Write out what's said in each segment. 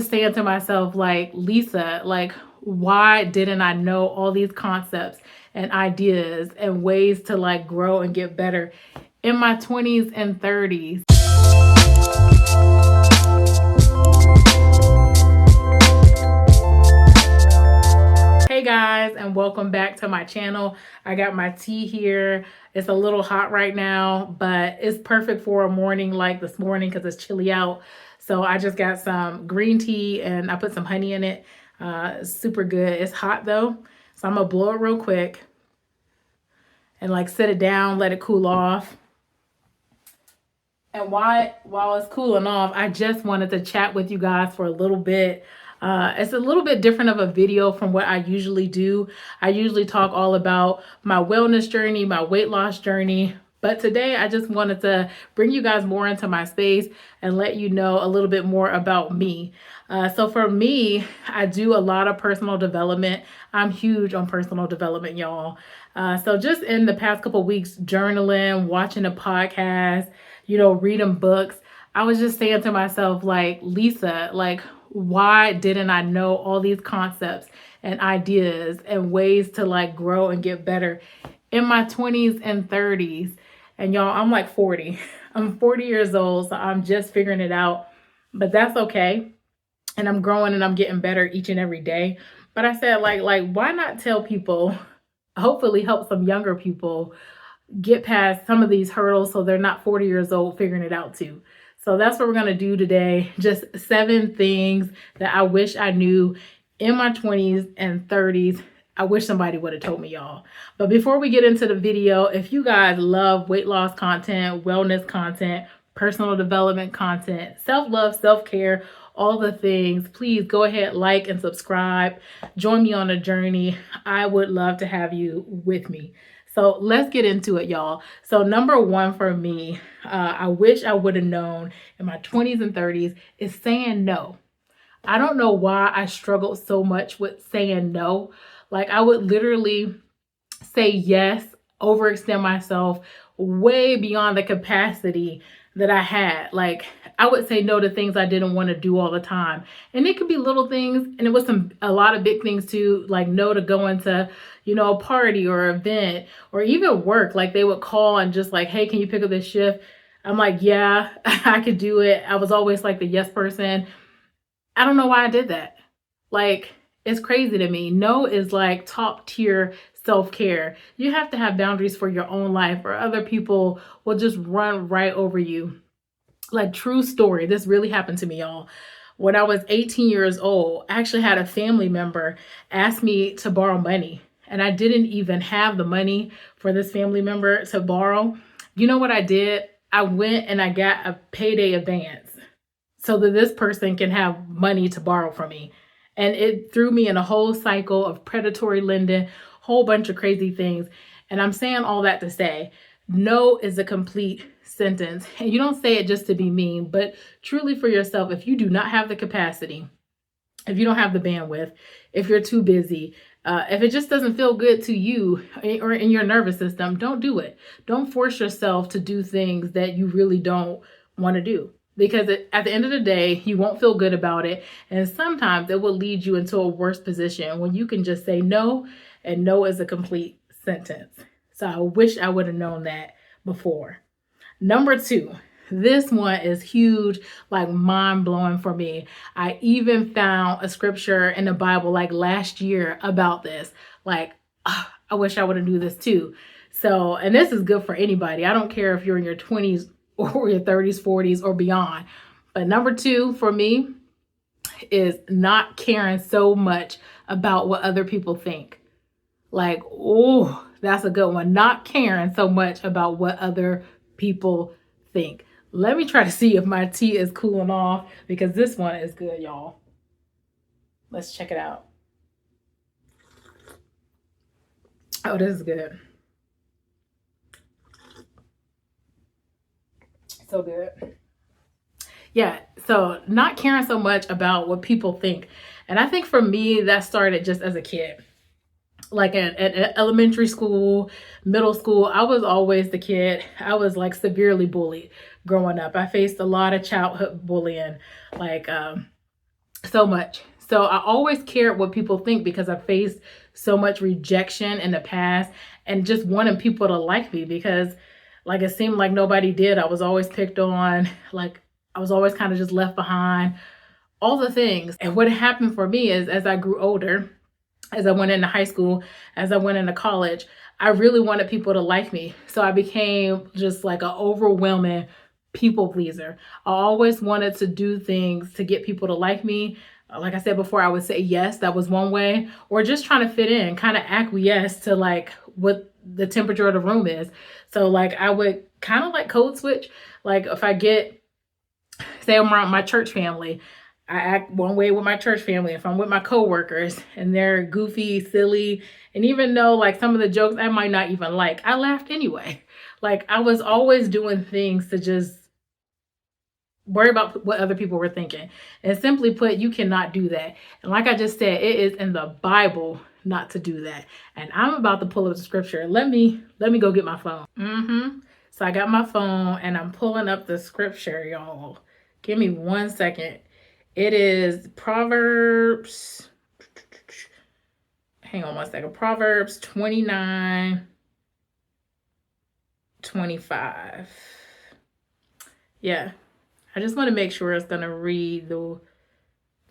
Saying to myself, like, Lisa, like, why didn't I know all these concepts and ideas and ways to like grow and get better in my 20s and 30s? Hey guys, and welcome back to my channel. I got my tea here. It's a little hot right now, but it's perfect for a morning like this morning because it's chilly out. So I just got some green tea and I put some honey in it. It's super good. It's hot though, so I'm gonna blow it real quick and like set it down, let it cool off. And while it's cooling off, I just wanted to chat with you guys for a little bit. It's a little bit different of a video from what I usually do. I usually talk all about my wellness journey, my weight loss journey. But today I just wanted to bring you guys more into my space and let you know a little bit more about me. So for me, I do a lot of personal development. I'm huge on personal development, y'all. So just in the past couple of weeks, journaling, watching a podcast, reading books, I was just saying to myself, like, Lisa, like, why didn't I know all these concepts and ideas and ways to like grow and get better in my 20s and 30s? And y'all, I'm like 40. I'm 40 years old, so I'm just figuring it out, but that's okay. And I'm growing and I'm getting better each and every day. But I said, like, why not tell people, hopefully help some younger people get past some of these hurdles so they're not 40 years old figuring it out too. So that's what we're going to do today. Just 7 things that I wish I knew in my 20s and 30s. I wish somebody would have told me, y'all. But before we get into the video, if you guys love weight loss content, wellness content, personal development content, self-love, self-care, all the things, please go ahead, like and subscribe. Join me on a journey. I would love to have you with me. So let's get into it, y'all. So number 1 for me, I wish I would have known in my 20s and 30s is saying no. I don't know why I struggled so much with saying no. Like, I would literally say yes, overextend myself way beyond the capacity that I had. Like, I would say no to things I didn't want to do all the time. And it could be little things, and it was a lot of big things too, like no to going to, a party or event or even work. Like, they would call and just like, hey, can you pick up this shift? I'm like, yeah, I could do it. I was always like the yes person. I don't know why I did that. Like, it's crazy to me. No is like top tier self-care. You have to have boundaries for your own life or other people will just run right over you. Like, true story. This really happened to me, y'all. When I was 18 years old, I actually had a family member ask me to borrow money. And I didn't even have the money for this family member to borrow. You know what I did? I went and I got a payday advance so that this person can have money to borrow from me. And it threw me in a whole cycle of predatory lending, whole bunch of crazy things. And I'm saying all that to say, no is a complete sentence. And you don't say it just to be mean, but truly for yourself. If you do not have the capacity, if you don't have the bandwidth, if you're too busy, if it just doesn't feel good to you or in your nervous system, don't do it. Don't force yourself to do things that you really don't want to do. Because at the end of the day, you won't feel good about it. And sometimes it will lead you into a worse position when you can just say no, and no is a complete sentence. So I wish I would have known that before. Number 2, this one is huge, like mind blowing for me. I even found a scripture in the Bible like last year about this. Like, I wish I would have knew this too. So, and this is good for anybody. I don't care if you're in your 20s or your 30s, 40s, or beyond. But number 2 for me is not caring so much about what other people think. Like, oh, that's a good one. Not caring so much about what other people think. Let me try to see if my tea is cooling off because this one is good, y'all. Let's check it out. Oh, this is good. So good. Yeah, so not caring so much about what people think. And I think for me, that started just as a kid. Like at elementary school, middle school, I was always the kid. I was like severely bullied growing up. I faced a lot of childhood bullying. Like so much. So I always cared what people think because I faced so much rejection in the past and just wanting people to like me because like it seemed like nobody did. I was always picked on, like I was always kind of just left behind, all the things. And what happened for me is as I grew older, as I went into high school, as I went into college, I really wanted people to like me. So I became just like an overwhelming people pleaser. I always wanted to do things to get people to like me. Like I said before, I would say yes, that was one way, or just trying to fit in, kind of acquiesce to like what the temperature of the room is. So like I would kind of like code switch. Like if I get, say I'm around my church family, I act one way with my church family. If I'm with my coworkers and they're goofy, silly, and even though like some of the jokes I might not even like, I laughed anyway. Like I was always doing things to just worry about what other people were thinking. And simply put, you cannot do that. And like I just said, it is in the Bible not to do that. And I'm about to pull up the scripture. Let me go get my phone. So I got my phone and I'm pulling up the scripture, y'all. Give me 1 second. It is Proverbs. Hang on 1 second. Proverbs 29:25. Yeah. I just want to make sure it's going to read the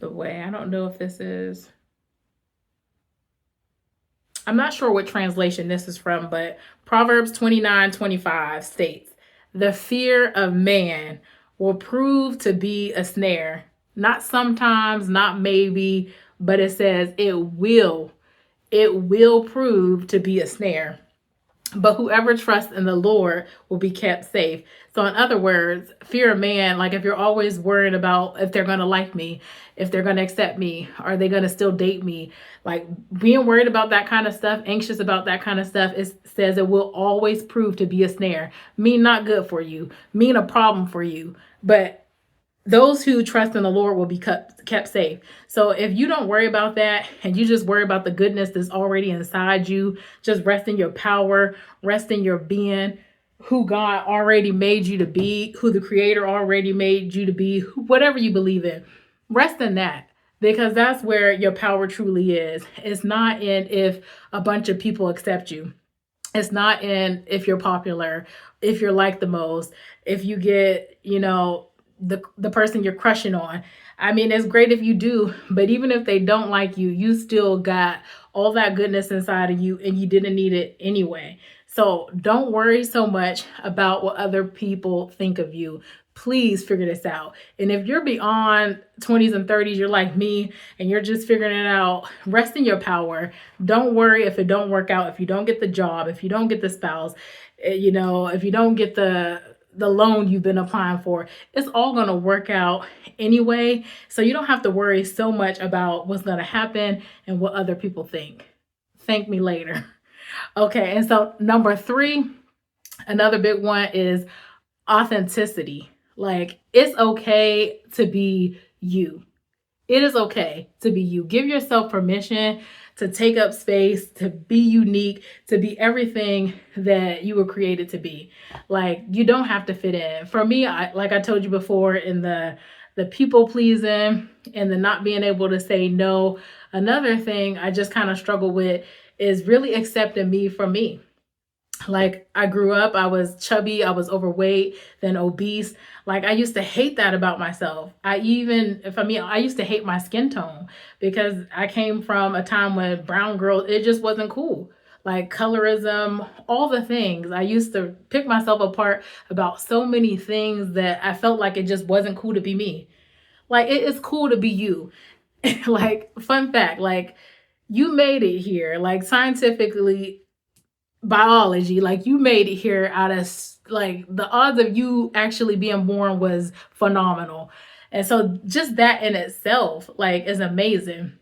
way. I don't know if this is. I'm not sure what translation this is from, but Proverbs 29:25 states, "The fear of man will prove to be a snare." Not sometimes, not maybe, but it says it will prove to be a snare. But whoever trusts in the Lord will be kept safe. So in other words, fear of man, like if you're always worried about if they're going to like me, if they're going to accept me, are they going to still date me? Like being worried about that kind of stuff, anxious about that kind of stuff, it says it will always prove to be a snare. Mean not good for you, mean a problem for you. But those who trust in the Lord will be kept safe. So if you don't worry about that and you just worry about the goodness that's already inside you, just rest in your power, rest in your being, who God already made you to be, who the Creator already made you to be, whatever you believe in, rest in that. Because that's where your power truly is. It's not in if a bunch of people accept you. It's not in if you're popular, if you're liked the most, if you get, the person you're crushing on. I mean, it's great if you do, but even if they don't like you, you still got all that goodness inside of you and you didn't need it anyway. So don't worry so much about what other people think of you. Please figure this out. And if you're beyond 20s and 30s, you're like me and you're just figuring it out, rest in your power. Don't worry if it don't work out, if you don't get the job, if you don't get the spouse, if you don't get the loan you've been applying for. It's all going to work out anyway. So you don't have to worry so much about what's going to happen and what other people think. Thank me later. Okay. And so number 3, another big one is authenticity. Like it's okay to be you. It is okay to be you. Give yourself permission to take up space, to be unique, to be everything that you were created to be. Like you don't have to fit in. For me, like I told you before, in the people pleasing and the not being able to say no, another thing I just kind of struggle with is really accepting me for me. Like I grew up, I was chubby, I was overweight, then obese. Like I used to hate that about myself. I used to hate my skin tone because I came from a time when brown girls, it just wasn't cool. Like colorism, all the things. I used to pick myself apart about so many things that I felt like it just wasn't cool to be me. Like it is cool to be you. Like fun fact, like you made it here. Like scientifically, biology, like you made it here out of like the odds of you actually being born was phenomenal. And so just that in itself like is amazing.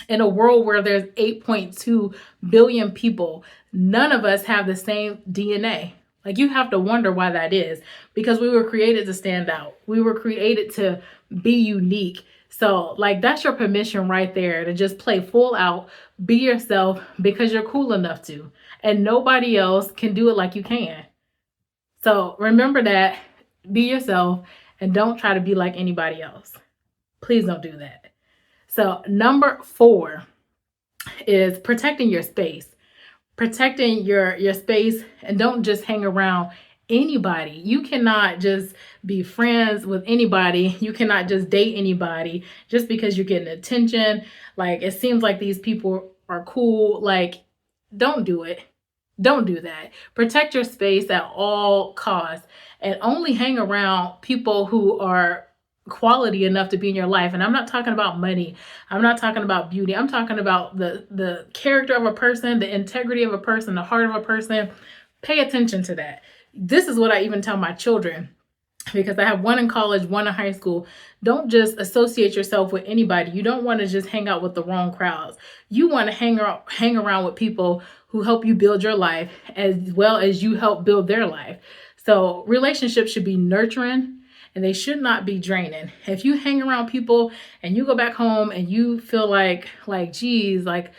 In a world where there's 8.2 billion people, none of us have the same DNA. Like you have to wonder why that is, because we were created to stand out. We were created to be unique. So like that's your permission right there to just play full out, be yourself because you're cool enough to. And nobody else can do it like you can. So remember that, be yourself and don't try to be like anybody else. Please don't do that. So number 4 is protecting your space. Protecting your space, and don't just hang around anybody. You cannot just be friends with anybody. You cannot just date anybody just because you're getting attention. Like, it seems like these people are cool. Like, don't do it. Don't do that. Protect your space at all costs, and only hang around people who are quality enough to be in your life. And I'm not talking about money. I'm not talking about beauty. I'm talking about the character of a person, the integrity of a person, the heart of a person. Pay attention to that. This is what I even tell my children, because I have one in college, one in high school. Don't just associate yourself with anybody. You don't want to just hang out with the wrong crowds. You want to hang around with people who help you build your life as well as you help build their life. So relationships should be nurturing, and they should not be draining. If you hang around people and you go back home and you feel like, geez, like,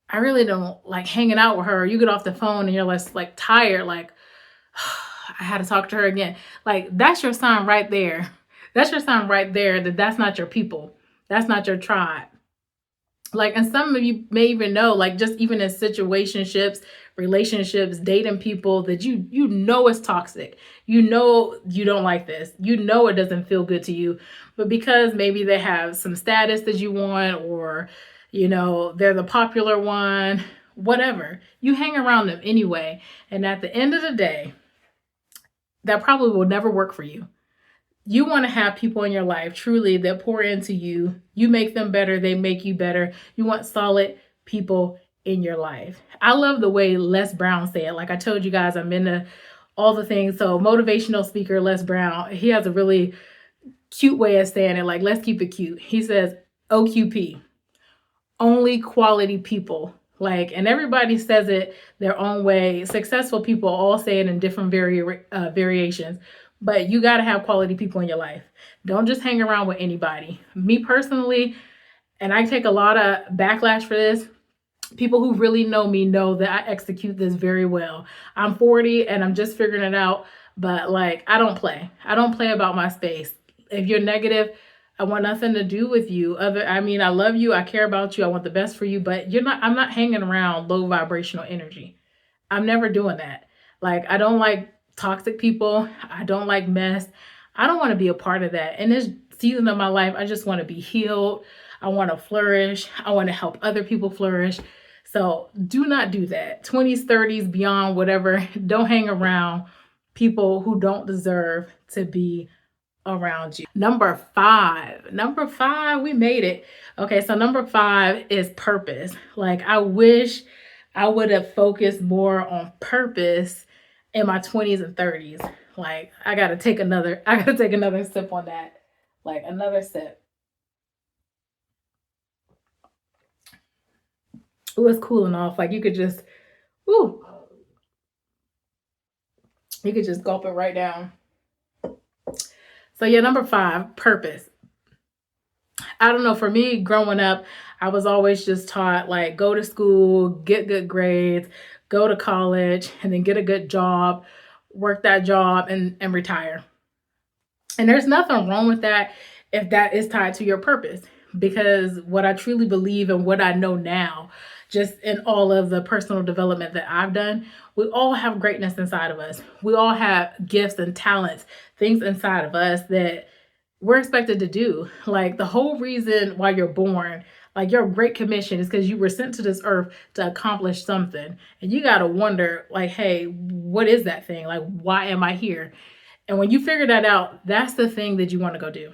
I really don't like hanging out with her. You get off the phone and you're less like tired, like, I had to talk to her again. Like, that's your sign right there. That's your sign right there that that's not your people. That's not your tribe. Like, and some of you may even know, like, just even in situationships, relationships, dating people that you know is toxic. You know you don't like this. You know it doesn't feel good to you. But because maybe they have some status that you want, or, you know, they're the popular one, whatever, you hang around them anyway. And at the end of the day, that probably will never work for you. You want to have people in your life truly that pour into you. You make them better. They make you better. You want solid people in your life. I love the way Les Brown said it. Like I told you guys, I'm into all the things. So motivational speaker Les Brown, he has a really cute way of saying it. Like, let's keep it cute. He says, OQP, only quality people. Like, and everybody says it their own way. Successful people all say it in different variations. But you got to have quality people in your life. Don't just hang around with anybody. Me personally, and I take a lot of backlash for this, people who really know me know that I execute this very well. I'm 40 and I'm just figuring it out. But like, I don't play. I don't play about my space. If you're negative, I want nothing to do with you. I love you. I care about you. I want the best for you. But I'm not hanging around low vibrational energy. I'm never doing that. Like, I don't like toxic people. I don't like mess. I don't want to be a part of that. In this season of my life, I just want to be healed. I want to flourish. I want to help other people flourish. So do not do that. 20s, 30s, beyond, whatever. Don't hang around people who don't deserve to be around you. Number 5, we made it. Okay, so number 5 is purpose. Like, I wish I would have focused more on purpose in my 20s and 30s. Like, I gotta take another sip on that. Like, another sip. Ooh, it's cooling off. Like, you could just gulp it right down. So yeah, number 5, purpose. I don't know, for me growing up, I was always just taught, like, go to school, get good grades, go to college, and then get a good job, work that job, and retire. And there's nothing wrong with that if that is tied to your purpose. Because what I truly believe and what I know now, just in all of the personal development that I've done, we all have greatness inside of us. We all have gifts and talents, things inside of us that we're expected to do. Like, the whole reason why you're born, like, your great commission is because you were sent to this earth to accomplish something. And you got to wonder, like, hey, what is that thing? Like, why am I here? And when you figure that out, that's the thing that you want to go do.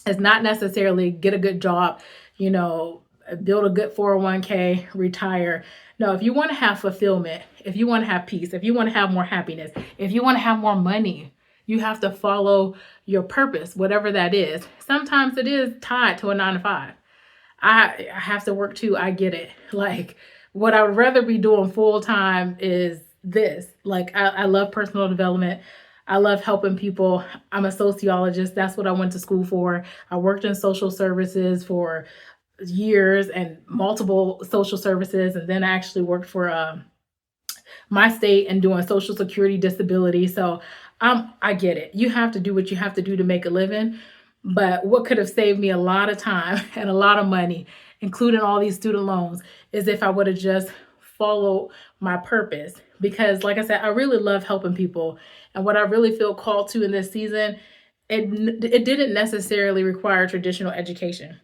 It's not necessarily get a good job, build a good 401k, retire. No, if you want to have fulfillment, if you want to have peace, if you want to have more happiness, if you want to have more money, you have to follow your purpose, whatever that is. Sometimes it is tied to a 9-to-5. I have to work too. I get it. Like, what I would rather be doing full time is this. Like, I love personal development. I love helping people. I'm a sociologist. That's what I went to school for. I worked in social services for years and multiple social services. And then I actually worked for my state and doing Social Security disability. So I get it. You have to do what you have to do to make a living. But what could have saved me a lot of time and a lot of money, including all these student loans, is if I would have just followed my purpose. Because, like I said, I really love helping people. And what I really feel called to in this season, it didn't necessarily require traditional education.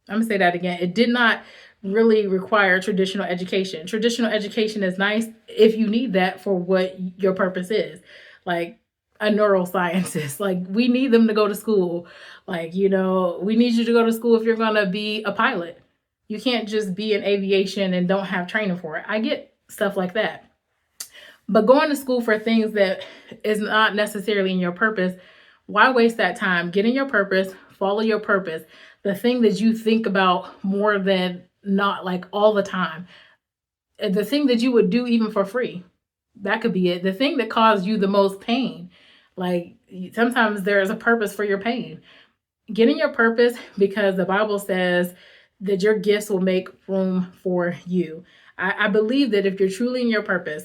I'm gonna say that again. It did not really require traditional education. Traditional education is nice if you need that for what your purpose is. Like a neuroscientist, like we need them to go to school. Like, we need you to go to school if you're gonna be a pilot. You can't just be in aviation and don't have training for it. I get stuff like that. But going to school for things that is not necessarily in your purpose, why waste that time? Get in your purpose, follow your purpose. The thing that you think about more than not, like all the time. The thing that you would do even for free. That could be it. The thing that caused you the most pain. Like sometimes there's a purpose for your pain. Get in your purpose because the Bible says that your gifts will make room for you. I believe that if you're truly in your purpose,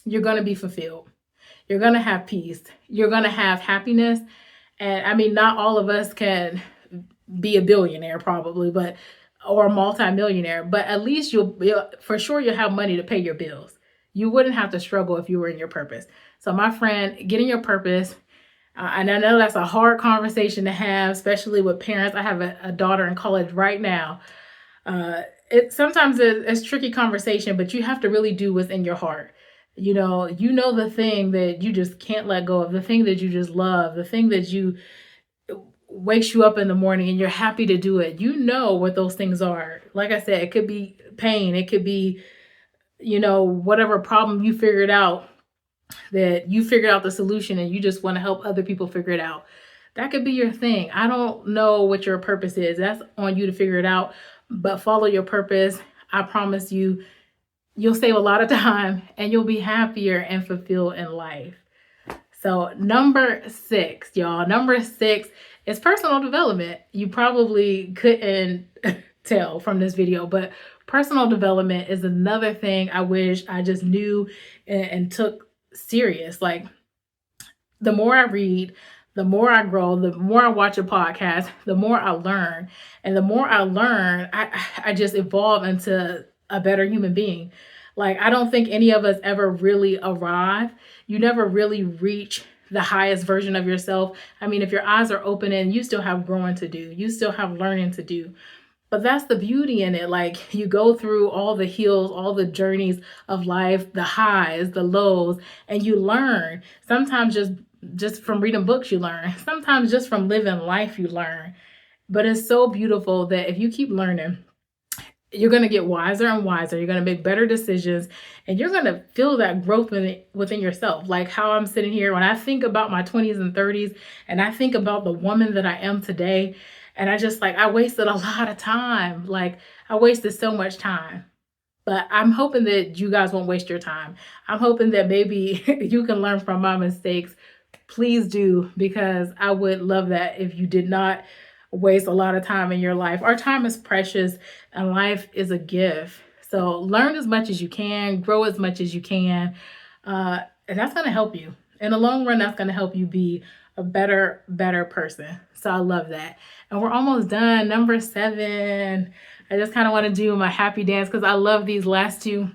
you're going to be fulfilled. You're going to have peace. You're going to have happiness. And I mean, not all of us can be a billionaire probably, or a multimillionaire, but at least you'll for sure you'll have money to pay your bills. You wouldn't have to struggle if you were in your purpose. So my friend, get in your purpose. And I know that's a hard conversation to have, especially with parents. I have a daughter in college right now. Sometimes it's tricky conversation, but you have to really do what's in your heart. The thing that you just can't let go of, the thing that you just love, the thing that wakes you up in the morning and you're happy to do it. You know what those things are. Like I said, it could be pain. It could be, whatever problem you figured out, that you figured out the solution and you just want to help other people figure it out. That could be your thing. I don't know what your purpose is. That's on you to figure it out, but follow your purpose. I promise you'll save a lot of time and you'll be happier and fulfilled in life. So number 6, y'all, number 6 is personal development. You probably couldn't tell from this video, but personal development is another thing I wish I just knew and took serious. Like the more I read, the more I grow, the more I watch a podcast, the more I learn. And the more I learn, I just evolve into a better human being. Like, I don't think any of us ever really arrive. You never really reach the highest version of yourself. I mean, if your eyes are open and you still have growing to do, you still have learning to do. But that's the beauty in it. Like, you go through all the hills, all the journeys of life, the highs, the lows, and you learn. Sometimes just from reading books, you learn. Sometimes just from living life, you learn. But it's so beautiful that if you keep learning, you're going to get wiser and wiser. You're going to make better decisions and you're going to feel that growth within yourself. Like how I'm sitting here, when I think about my 20s and 30s and I think about the woman that I am today, and I wasted a lot of time. Like I wasted so much time. But I'm hoping that you guys won't waste your time. I'm hoping that maybe you can learn from my mistakes. Please do, because I would love that if you did not waste a lot of time in your life. Our time is precious and life is a gift. So learn as much as you can, grow as much as you can. And that's going to help you. In the long run, that's going to help you be a better person. So I love that. And we're almost done. Number 7. I just kind of want to do my happy dance because I love these last 2.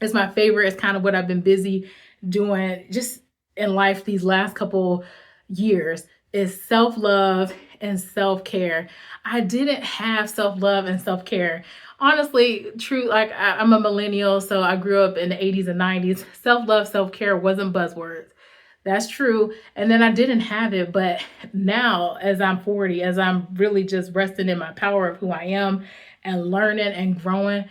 It's my favorite. It's kind of what I've been busy doing just in life these last couple years, is self-love and self-care. I didn't have self-love and self-care. Honestly, true, like I'm a millennial, so I grew up in the 80s and 90s. Self-love, self-care wasn't buzzwords. That's true. And then I didn't have it. But now, as I'm 40, as I'm really just resting in my power of who I am and learning and growing,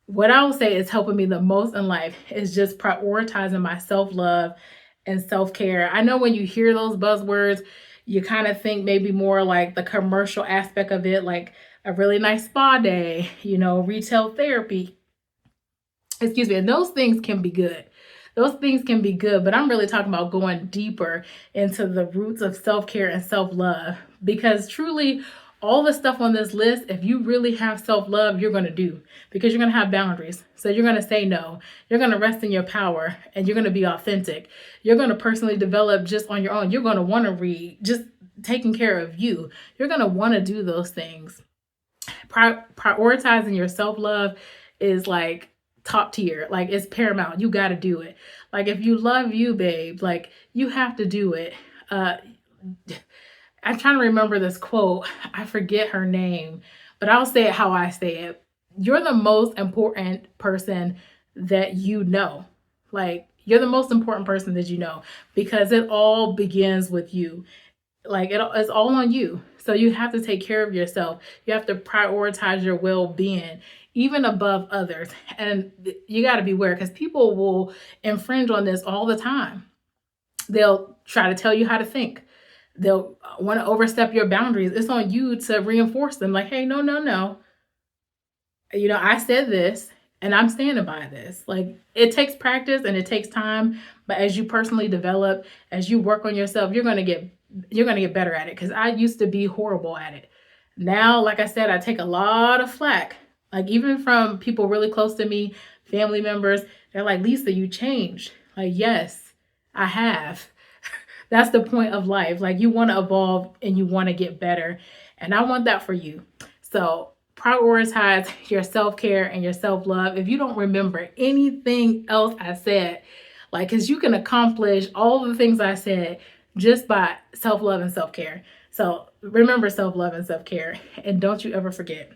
what I will say is helping me the most in life is just prioritizing my self-love and self-care. I know when you hear those buzzwords, you kind of think maybe more like the commercial aspect of it, like a really nice spa day, retail therapy. Excuse me. And those things can be good. Those things can be good, but I'm really talking about going deeper into the roots of self-care and self-love, because truly all the stuff on this list, if you really have self-love, you're going to do, because you're going to have boundaries. So you're going to say no. You're going to rest in your power and you're going to be authentic. You're going to personally develop just on your own. You're going to want to read. Just taking care of you, you're going to want to do those things. Prioritizing your self-love is like top tier. Like, it's paramount. You got to do it. Like, if you love you, babe, like, you have to do it. I'm trying to remember this quote. I forget her name, but I'll say it how I say it. You're the most important person that you know. Like, you're the most important person that you know, because it all begins with you. Like, it's all on you. So you have to take care of yourself. You have to prioritize your well-being, even above others. And you got to be aware, because people will infringe on this all the time. They'll try to tell you how to think. They'll want to overstep your boundaries. It's on you to reinforce them. Like, hey, no, no, no. You know, I said this and I'm standing by this. Like, it takes practice and it takes time. But as you personally develop, as you work on yourself, you're going to get better at it. Because I used to be horrible at it. Now, like I said, I take a lot of flack. Like, even from people really close to me, family members, they're like, Lisa, you changed. Like, yes, I have. That's the point of life. Like, you want to evolve and you want to get better. And I want that for you. So prioritize your self-care and your self-love. If you don't remember anything else I said, like, because you can accomplish all the things I said just by self-love and self-care. So remember self-love and self-care, and don't you ever forget.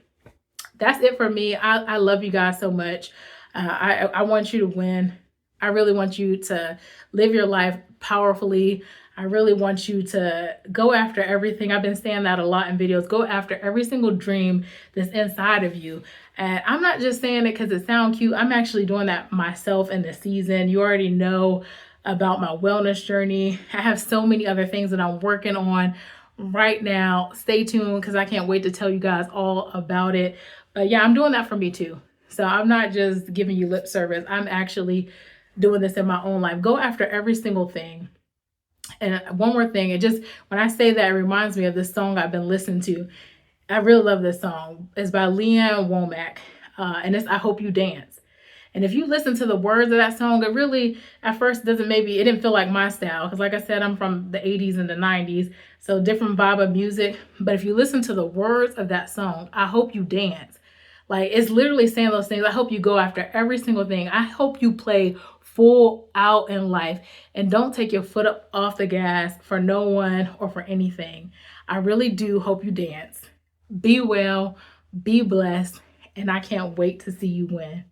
That's it for me. I love you guys so much. I want you to win. I really want you to live your life powerfully. I really want you to go after everything. I've been saying that a lot in videos. Go after every single dream that's inside of you. And I'm not just saying it because it sounds cute. I'm actually doing that myself in this season. You already know about my wellness journey. I have so many other things that I'm working on right now. Stay tuned, because I can't wait to tell you guys all about it. But yeah, I'm doing that for me too. So I'm not just giving you lip service. I'm actually doing this in my own life. Go after every single thing. And one more thing, when I say that, it reminds me of this song I've been listening to. I really love this song. It's by Leanne Womack, and it's I Hope You Dance. And if you listen to the words of that song, it really, at first, it didn't feel like my style. Because like I said, I'm from the 80s and the 90s, so different vibe of music. But if you listen to the words of that song, I hope you dance. Like, it's literally saying those things. I hope you go after every single thing. I hope you play full out in life and don't take your foot up off the gas for no one or for anything. I really do hope you dance. Be well, be blessed, and I can't wait to see you win.